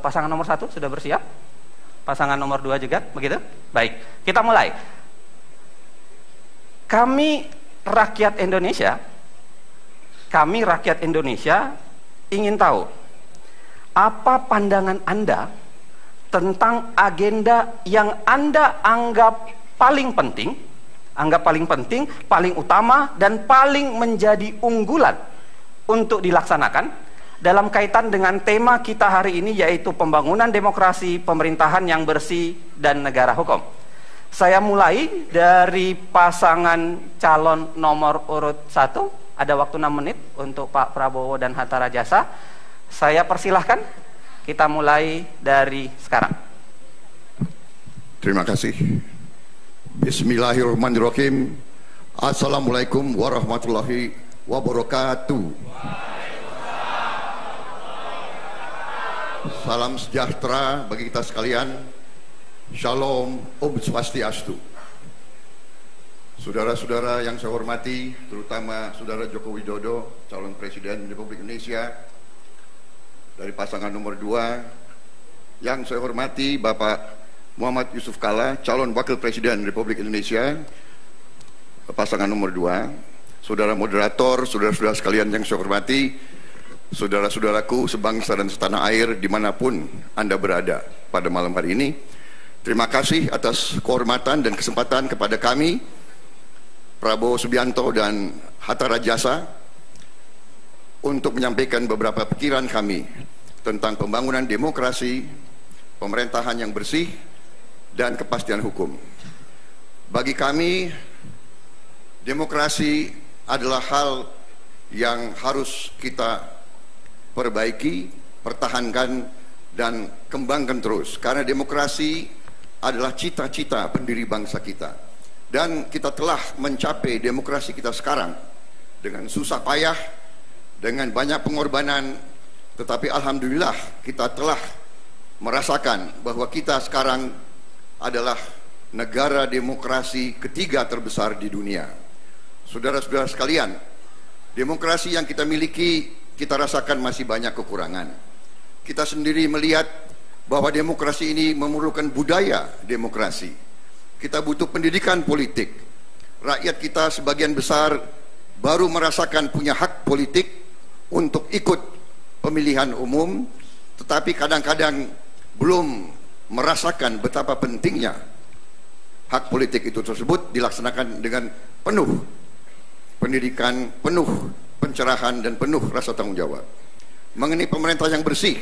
Pasangan nomor 1 sudah bersiap? Pasangan nomor 2 juga, begitu? Baik, kita mulai. Kami rakyat Indonesia ingin tahu apa pandangan Anda tentang agenda yang Anda anggap paling penting, paling utama dan paling menjadi unggulan untuk dilaksanakan dalam kaitan dengan tema kita hari ini, yaitu pembangunan demokrasi, pemerintahan yang bersih, dan negara hukum. Saya mulai dari pasangan calon nomor urut 1. Ada waktu 6 menit untuk Pak Prabowo dan Hatta Rajasa. Saya persilahkan, kita mulai dari sekarang. Terima kasih. Bismillahirrahmanirrahim. Assalamualaikum warahmatullahi wabarakatuh. Salam sejahtera bagi kita sekalian. Shalom, Om Swastiastu. Saudara-saudara yang saya hormati, terutama Saudara Joko Widodo, calon Presiden Republik Indonesia dari pasangan nomor 2. Yang saya hormati Bapak Muhammad Yusuf Kalla, calon Wakil Presiden Republik Indonesia, pasangan nomor 2. Saudara moderator, saudara-saudara sekalian yang saya hormati, saudara-saudaraku sebangsa dan setanah air dimanapun Anda berada pada malam hari ini, terima kasih atas kehormatan dan kesempatan kepada kami, Prabowo Subianto dan Hatta Rajasa, untuk menyampaikan beberapa pikiran kami tentang pembangunan demokrasi, pemerintahan yang bersih, dan kepastian hukum. Bagi kami, demokrasi adalah hal yang harus kita perbaiki, pertahankan, dan kembangkan terus, karena demokrasi adalah cita-cita pendiri bangsa kita, dan kita telah mencapai demokrasi kita sekarang dengan susah payah, dengan banyak pengorbanan, tetapi alhamdulillah kita telah merasakan bahwa kita sekarang adalah negara demokrasi ketiga terbesar di dunia. Saudara-saudara sekalian, demokrasi yang kita miliki, kita rasakan masih banyak kekurangan. Kita sendiri melihat bahwa demokrasi ini memerlukan budaya demokrasi. Kita butuh pendidikan politik. Rakyat kita sebagian besar baru merasakan punya hak politik untuk ikut pemilihan umum, tetapi kadang-kadang belum merasakan betapa pentingnya hak politik itu tersebut dilaksanakan dengan penuh pendidikan, penuh pencerahan, dan penuh rasa tanggung jawab. Mengenai pemerintah yang bersih,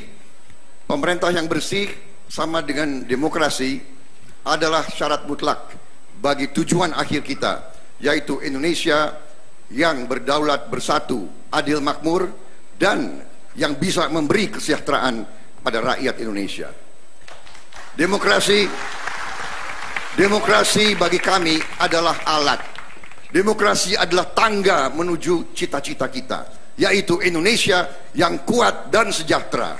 sama dengan demokrasi adalah syarat mutlak bagi tujuan akhir kita, yaitu Indonesia yang berdaulat, bersatu, adil, makmur, dan yang bisa memberi kesejahteraan pada rakyat Indonesia. Demokrasi bagi kami adalah alat. Demokrasi adalah tangga menuju cita-cita kita, yaitu Indonesia yang kuat dan sejahtera.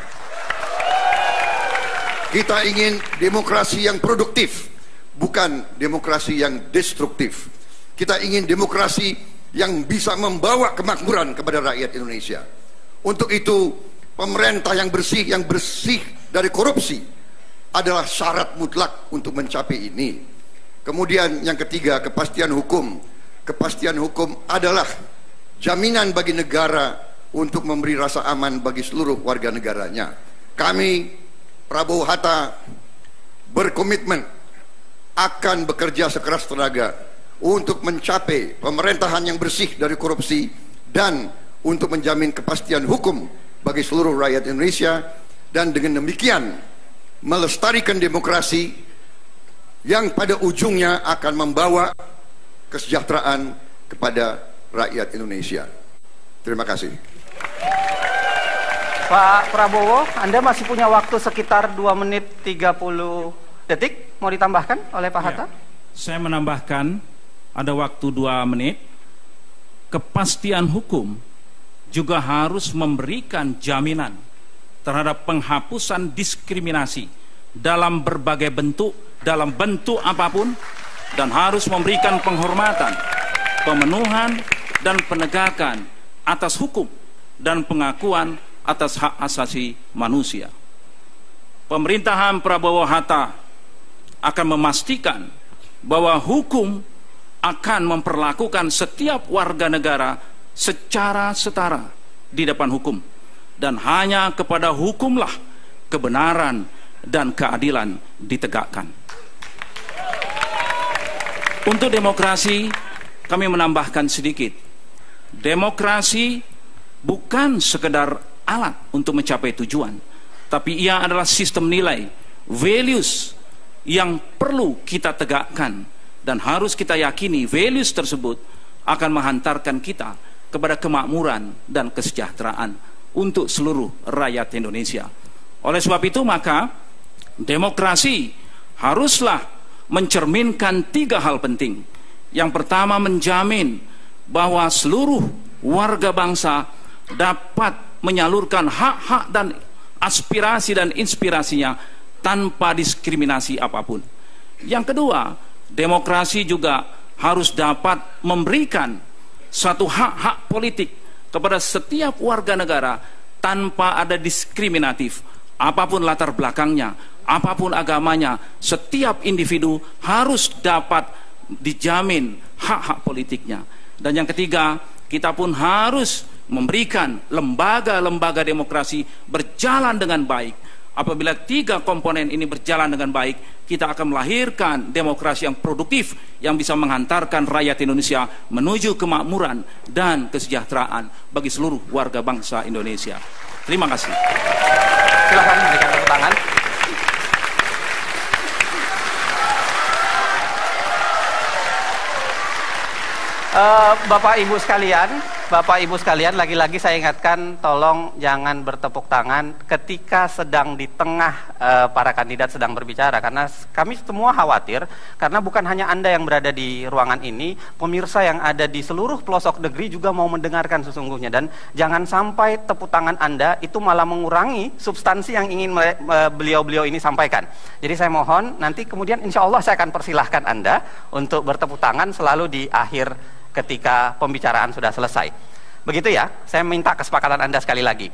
Kita ingin demokrasi yang produktif, bukan demokrasi yang destruktif. Kita ingin demokrasi yang bisa membawa kemakmuran kepada rakyat Indonesia. Untuk itu, pemerintah yang bersih dari korupsi adalah syarat mutlak untuk mencapai ini. Kemudian yang ketiga, kepastian hukum. Kepastian hukum adalah jaminan bagi negara untuk memberi rasa aman bagi seluruh warga negaranya. Kami, Prabowo Hatta, berkomitmen akan bekerja sekeras tenaga untuk mencapai pemerintahan yang bersih dari korupsi dan untuk menjamin kepastian hukum bagi seluruh rakyat Indonesia, dan dengan demikian melestarikan demokrasi yang pada ujungnya akan membawa kesejahteraan kepada rakyat Indonesia. Terima kasih. Pak Prabowo, Anda masih punya waktu sekitar 2 menit 30 detik. Mau ditambahkan oleh Pak Hatta? Ya, saya menambahkan ada waktu 2 menit. Kepastian hukum juga harus memberikan jaminan terhadap penghapusan diskriminasi dalam berbagai bentuk, dalam bentuk apapun, dan harus memberikan penghormatan, pemenuhan, dan penegakan atas hukum dan pengakuan atas hak asasi manusia. pemerintahan Prabowo Hatta akan memastikan bahwa hukum akan memperlakukan setiap warga negara secara setara di depan hukum, dan hanya kepada hukumlah kebenaran dan keadilan ditegakkan. Untuk demokrasi, kami menambahkan sedikit. Demokrasi bukan sekedar alat untuk mencapai tujuan, tapi ia adalah sistem nilai, values yang perlu kita tegakkan, dan harus kita yakini values tersebut akan menghantarkan kita kepada kemakmuran dan kesejahteraan untuk seluruh rakyat Indonesia. Oleh sebab itu, maka demokrasi haruslah mencerminkan 3 hal penting. Yang pertama, menjamin bahwa seluruh warga bangsa dapat menyalurkan hak-hak dan aspirasi dan inspirasinya tanpa diskriminasi apapun. Yang kedua, demokrasi juga harus dapat memberikan satu hak-hak politik kepada setiap warga negara tanpa ada diskriminatif. Apapun latar belakangnya, apapun agamanya, setiap individu harus dapat dijamin hak-hak politiknya. Dan yang ketiga, kita pun harus memberikan lembaga-lembaga demokrasi berjalan dengan baik. Apabila 3 komponen ini berjalan dengan baik, kita akan melahirkan demokrasi yang produktif yang bisa menghantarkan rakyat Indonesia menuju kemakmuran dan kesejahteraan bagi seluruh warga bangsa Indonesia. Terima kasih. Silakan berikan tepuk tangan. Bapak Ibu sekalian, lagi-lagi saya ingatkan, tolong jangan bertepuk tangan ketika sedang di tengah para kandidat sedang berbicara, karena kami semua khawatir, karena bukan hanya Anda yang berada di ruangan ini, pemirsa yang ada di seluruh pelosok negeri juga mau mendengarkan sesungguhnya, dan jangan sampai tepuk tangan Anda itu malah mengurangi substansi yang ingin beliau-beliau ini sampaikan. Jadi saya mohon, nanti kemudian insya Allah saya akan persilahkan Anda untuk bertepuk tangan selalu di akhir ketika pembicaraan sudah selesai. Begitu ya, saya minta kesepakatan Anda sekali lagi.